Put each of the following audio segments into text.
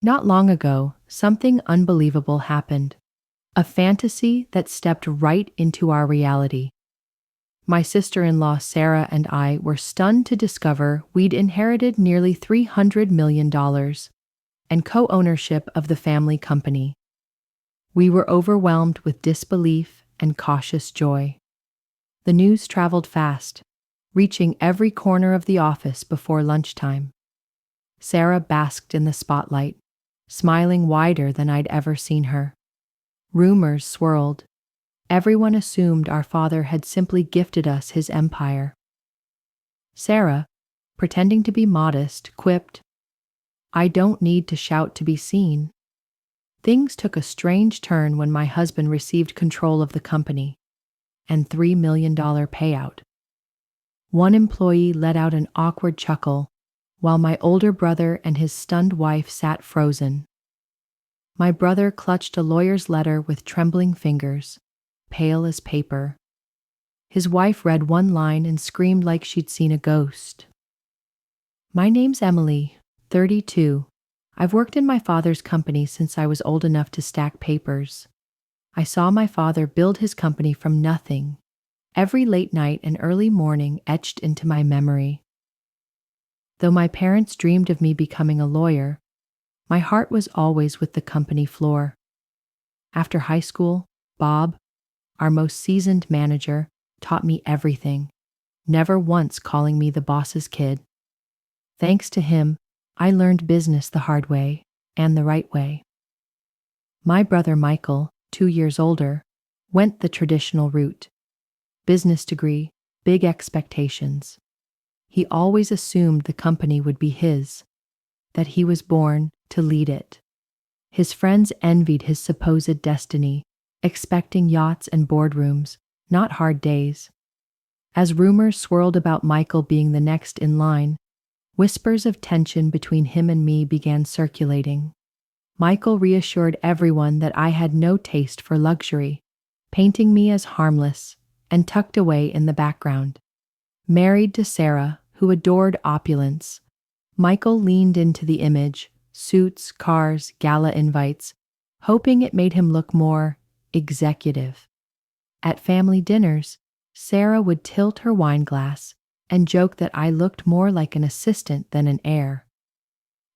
Not long ago, something unbelievable happened. A fantasy that stepped right into our reality. My sister-in-law Sarah and I were stunned to discover we'd inherited nearly $300 million and co-ownership of the family company. We were overwhelmed with disbelief and cautious joy. The news traveled fast, reaching every corner of the office before lunchtime. Sarah basked in the spotlight, smiling wider than I'd ever seen her. Rumors swirled. Everyone assumed our father had simply gifted us his empire. Sarah, pretending to be modest, quipped, "I don't need to shout to be seen." Things took a strange turn when my husband received control of the company and $3 million payout. One employee let out an awkward chuckle, while my older brother and his stunned wife sat frozen. My brother clutched a lawyer's letter with trembling fingers, pale as paper. His wife read one line and screamed like she'd seen a ghost. "My name's Emily, 32. I've worked in my father's company since I was old enough to stack papers. I saw my father build his company from nothing. Every late night and early morning etched into my memory. Though my parents dreamed of me becoming a lawyer, my heart was always with the company floor. After high school, Bob, our most seasoned manager, taught me everything, never once calling me the boss's kid. Thanks to him, I learned business the hard way and the right way. My brother Michael, 2 years older, went the traditional route. Business degree, big expectations. He always assumed the company would be his, that he was born to lead it. His friends envied his supposed destiny, expecting yachts and boardrooms, not hard days. As rumors swirled about Michael being the next in line, whispers of tension between him and me began circulating. Michael reassured everyone that I had no taste for luxury, painting me as harmless and tucked away in the background. Married to Sarah, who adored opulence, Michael leaned into the image, suits, cars, gala invites, hoping it made him look more executive. At family dinners, Sarah would tilt her wine glass and joke that I looked more like an assistant than an heir.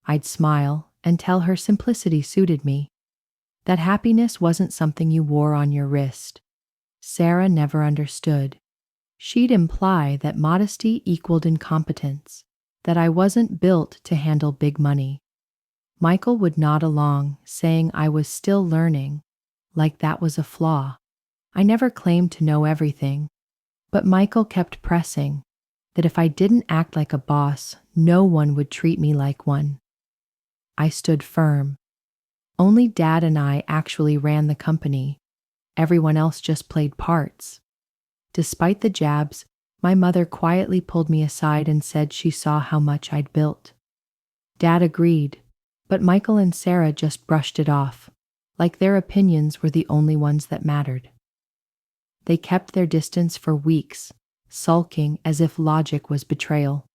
I'd smile and tell her simplicity suited me, that happiness wasn't something you wore on your wrist. Sarah never understood. She'd imply that modesty equaled incompetence, that I wasn't built to handle big money. Michael would nod along, saying I was still learning, like that was a flaw. I never claimed to know everything, but Michael kept pressing that if I didn't act like a boss, no one would treat me like one. I stood firm. Only Dad and I actually ran the company. Everyone else just played parts. Despite the jabs, my mother quietly pulled me aside and said she saw how much I'd built. Dad agreed, but Michael and Sarah just brushed it off, like their opinions were the only ones that mattered. They kept their distance for weeks, sulking as if logic was betrayal.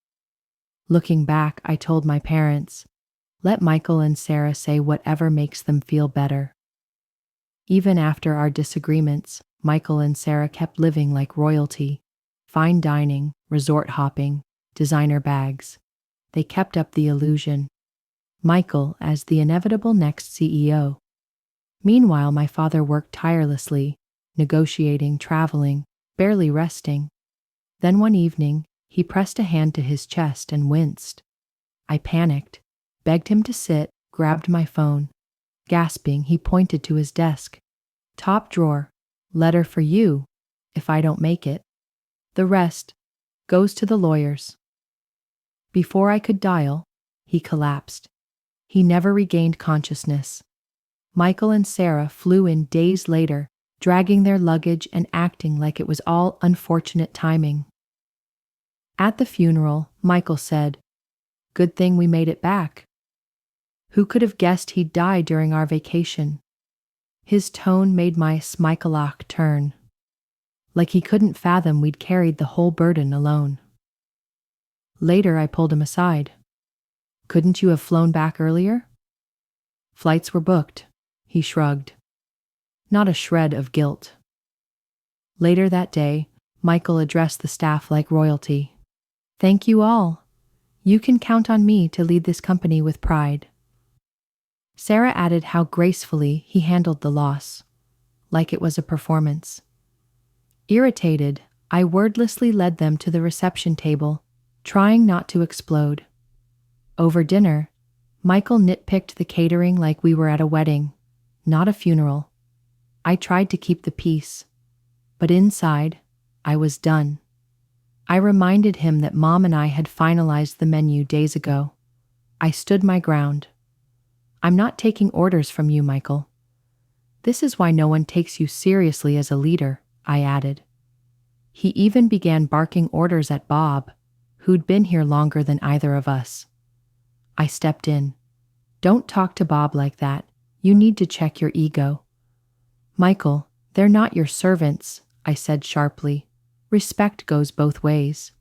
Looking back, I told my parents, let Michael and Sarah say whatever makes them feel better. Even after our disagreements, Michael and Sarah kept living like royalty, fine dining, resort hopping, designer bags. They kept up the illusion. Michael as the inevitable next CEO. Meanwhile, my father worked tirelessly, negotiating, traveling, barely resting. Then one evening, he pressed a hand to his chest and winced. I panicked, begged him to sit, grabbed my phone. Gasping, he pointed to his desk. Top drawer, letter for you, if I don't make it. The rest goes to the lawyers. Before I could dial, he collapsed. He never regained consciousness. Michael and Sarah flew in days later, dragging their luggage and acting like it was all unfortunate timing. At the funeral, Michael said, "Good thing we made it back." Who could have guessed he'd die during our vacation? His tone made my Smikalach turn, like he couldn't fathom we'd carried the whole burden alone. Later, I pulled him aside. "Couldn't you have flown back earlier?" Flights were booked. He shrugged. Not a shred of guilt. Later that day, Michael addressed the staff like royalty. Thank you all. You can count on me to lead this company with pride. Sarah added how gracefully he handled the loss, like it was a performance. Irritated, I wordlessly led them to the reception table, trying not to explode. Over dinner, Michael nitpicked the catering like we were at a wedding, not a funeral. I tried to keep the peace, but inside, I was done. I reminded him that Mom and I had finalized the menu days ago. I stood my ground. I'm not taking orders from you, Michael. This is why no one takes you seriously as a leader, I added. He even began barking orders at Bob, who'd been here longer than either of us. I stepped in. Don't talk to Bob like that. You need to check your ego. Michael, they're not your servants, I said sharply. Respect goes both ways.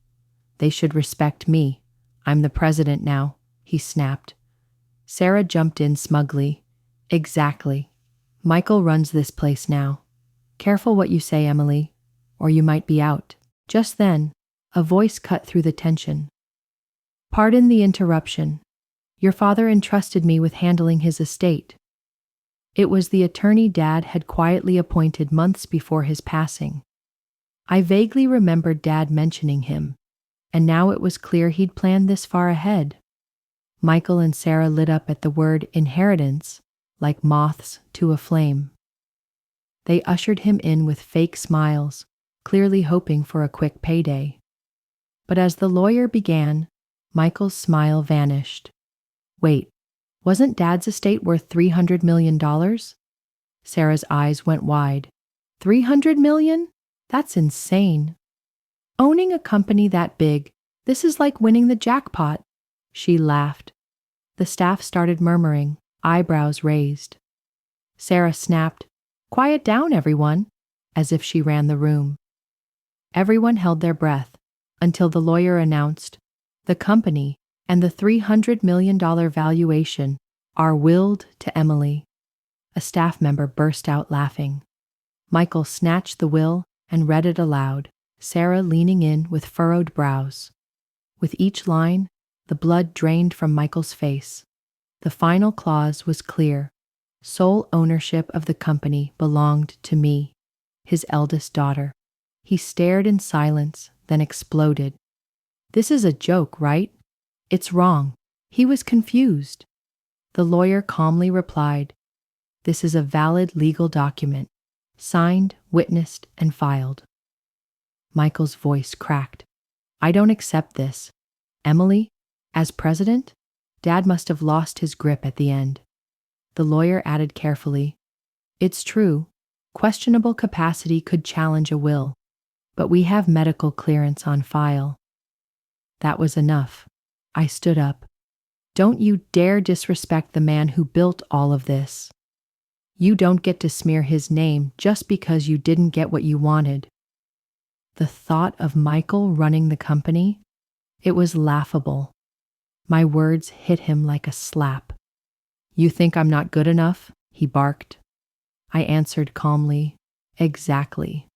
They should respect me. I'm the president now, he snapped. Sarah jumped in smugly. Exactly. Michael runs this place now. Careful what you say, Emily, or you might be out. Just then, a voice cut through the tension. Pardon the interruption. Your father entrusted me with handling his estate. It was the attorney Dad had quietly appointed months before his passing. I vaguely remembered Dad mentioning him, and now it was clear he'd planned this far ahead. Michael and Sarah lit up at the word inheritance, like moths to a flame. They ushered him in with fake smiles, clearly hoping for a quick payday. But as the lawyer began, Michael's smile vanished. Wait, wasn't Dad's estate worth $300 million? Sarah's eyes went wide. $300 million? That's insane. Owning a company that big, this is like winning the jackpot. She laughed. The staff started murmuring, eyebrows raised. Sarah snapped, Quiet down, everyone, as if she ran the room. Everyone held their breath until the lawyer announced, the company and the $300 million valuation are willed to Emily. A staff member burst out laughing. Michael snatched the will and read it aloud, Sarah leaning in with furrowed brows. With each line, the blood drained from Michael's face. The final clause was clear. Sole ownership of the company belonged to me, his eldest daughter. He stared in silence, then exploded. This is a joke, right? It's wrong. He was confused. The lawyer calmly replied, This is a valid legal document, signed, witnessed, and filed. Michael's voice cracked. I don't accept this. Emily, as president? Dad must have lost his grip at the end. The lawyer added carefully, It's true, questionable capacity could challenge a will, but we have medical clearance on file. That was enough. I stood up. Don't you dare disrespect the man who built all of this. You don't get to smear his name just because you didn't get what you wanted. The thought of Michael running the company, it was laughable. My words hit him like a slap. You think I'm not good enough? He barked. I answered calmly, Exactly.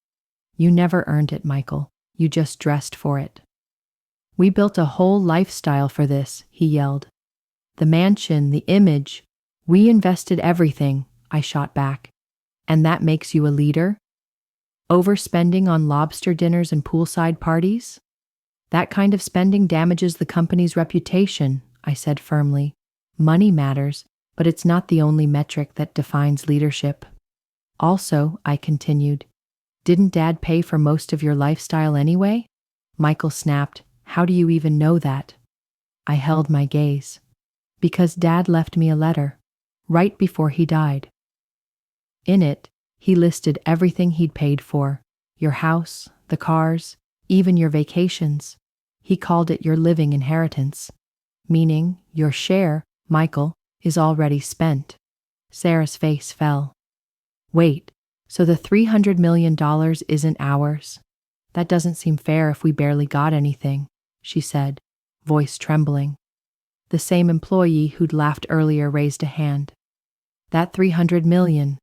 You never earned it, Michael. You just dressed for it. We built a whole lifestyle for this, he yelled. The mansion, the image. We invested everything, I shot back. And that makes you a leader? Overspending on lobster dinners and poolside parties? That kind of spending damages the company's reputation, I said firmly. Money matters, but it's not the only metric that defines leadership. Also, I continued, didn't Dad pay for most of your lifestyle anyway? Michael snapped, How do you even know that? I held my gaze. Because Dad left me a letter, right before he died. In it, he listed everything he'd paid for, your house, the cars, even your vacations. He called it your living inheritance, meaning your share, Michael, is already spent. Sarah's face fell. Wait, so the $300 million isn't ours? That doesn't seem fair if we barely got anything, she said, voice trembling. The same employee who'd laughed earlier raised a hand. That 300 million.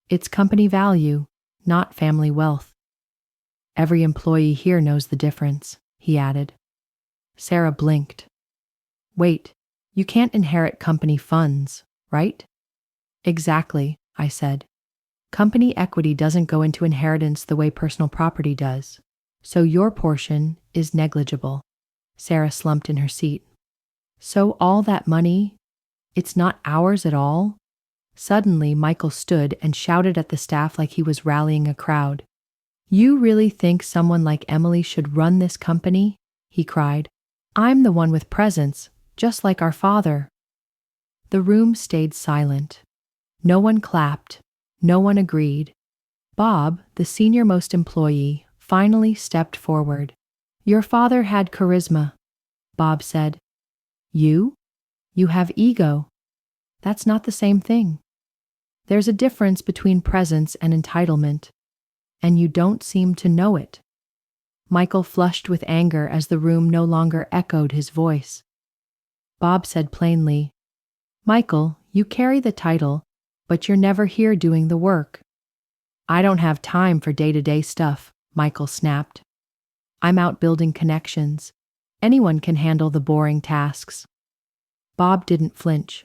It's company value, not family wealth. Every employee here knows the difference, he added. Sarah blinked. Wait, you can't inherit company funds, right? Exactly, I said. Company equity doesn't go into inheritance the way personal property does, so your portion is negligible. Sarah slumped in her seat. So all that money, it's not ours at all? Suddenly, Michael stood and shouted at the staff like he was rallying a crowd. You really think someone like Emily should run this company? He cried. I'm the one with presence, just like our father. The room stayed silent. No one clapped. No one agreed. Bob, the senior-most employee, finally stepped forward. Your father had charisma, Bob said. You? You have ego. That's not the same thing. There's a difference between presence and entitlement, and you don't seem to know it. Michael flushed with anger as the room no longer echoed his voice. Bob said plainly, Michael, you carry the title, but you're never here doing the work. I don't have time for day-to-day stuff, Michael snapped. I'm out building connections. Anyone can handle the boring tasks. Bob didn't flinch.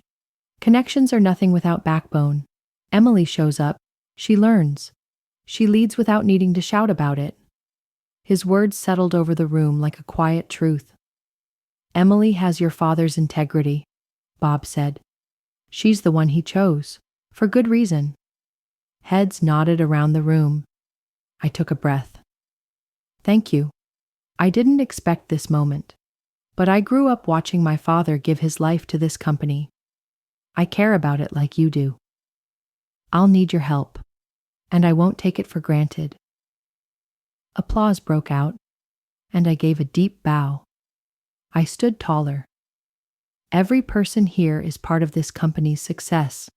Connections are nothing without backbone. Emily shows up. She learns. She leads without needing to shout about it. His words settled over the room like a quiet truth. Emily has your father's integrity, Bob said. She's the one he chose, for good reason. Heads nodded around the room. I took a breath. Thank you. I didn't expect this moment, but I grew up watching my father give his life to this company. I care about it like you do. I'll need your help, and I won't take it for granted. Applause broke out, and I gave a deep bow. I stood taller. Every person here is part of this company's success.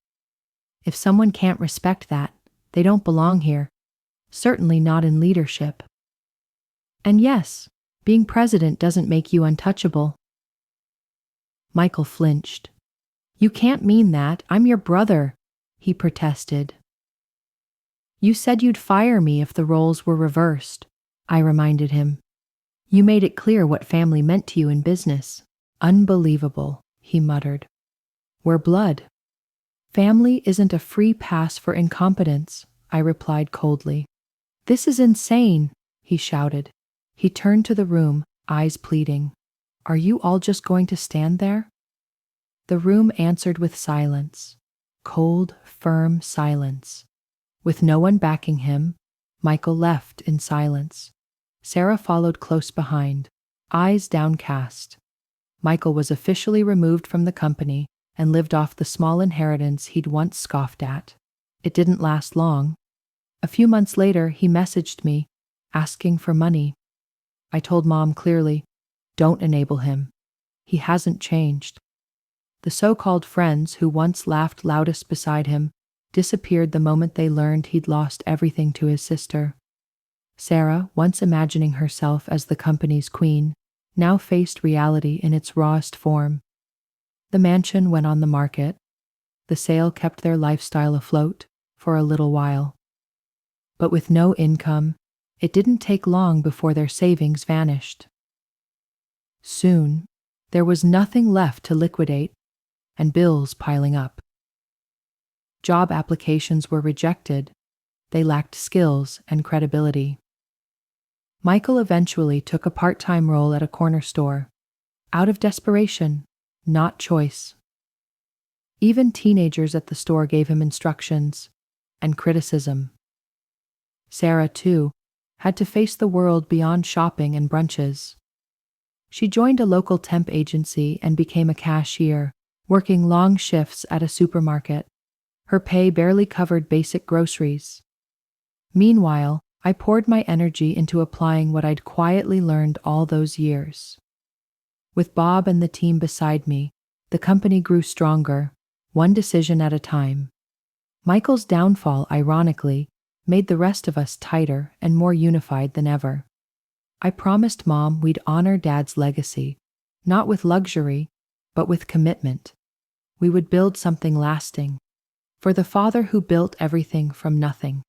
If someone can't respect that, they don't belong here, certainly not in leadership. And yes, being president doesn't make you untouchable. Michael flinched. You can't mean that. I'm your brother, he protested. You said you'd fire me if the roles were reversed, I reminded him. You made it clear what family meant to you in business. Unbelievable, he muttered. We're blood. Family isn't a free pass for incompetence, I replied coldly. This is insane, he shouted. He turned to the room, eyes pleading. Are you all just going to stand there? The room answered with silence. Cold, firm silence. With no one backing him, Michael left in silence. Sarah followed close behind, eyes downcast. Michael was officially removed from the company and lived off the small inheritance he'd once scoffed at. It didn't last long. A few months later, he messaged me, asking for money. I told Mom clearly, don't enable him. He hasn't changed. The so-called friends who once laughed loudest beside him disappeared the moment they learned he'd lost everything to his sister. Sarah, once imagining herself as the company's queen, now faced reality in its rawest form. The mansion went on the market. The sale kept their lifestyle afloat for a little while. But with no income, it didn't take long before their savings vanished. Soon, there was nothing left to liquidate, and bills piling up. Job applications were rejected. They lacked skills and credibility. Michael eventually took a part-time role at a corner store, out of desperation, not choice. Even teenagers at the store gave him instructions and criticism. Sarah, too, had to face the world beyond shopping and brunches. She joined a local temp agency and became a cashier, working long shifts at a supermarket. Her pay barely covered basic groceries. Meanwhile, I poured my energy into applying what I'd quietly learned all those years. With Bob and the team beside me, the company grew stronger, one decision at a time. Michael's downfall, ironically, made the rest of us tighter and more unified than ever. I promised Mom we'd honor Dad's legacy, not with luxury, but with commitment. We would build something lasting. for the Father who built everything from nothing.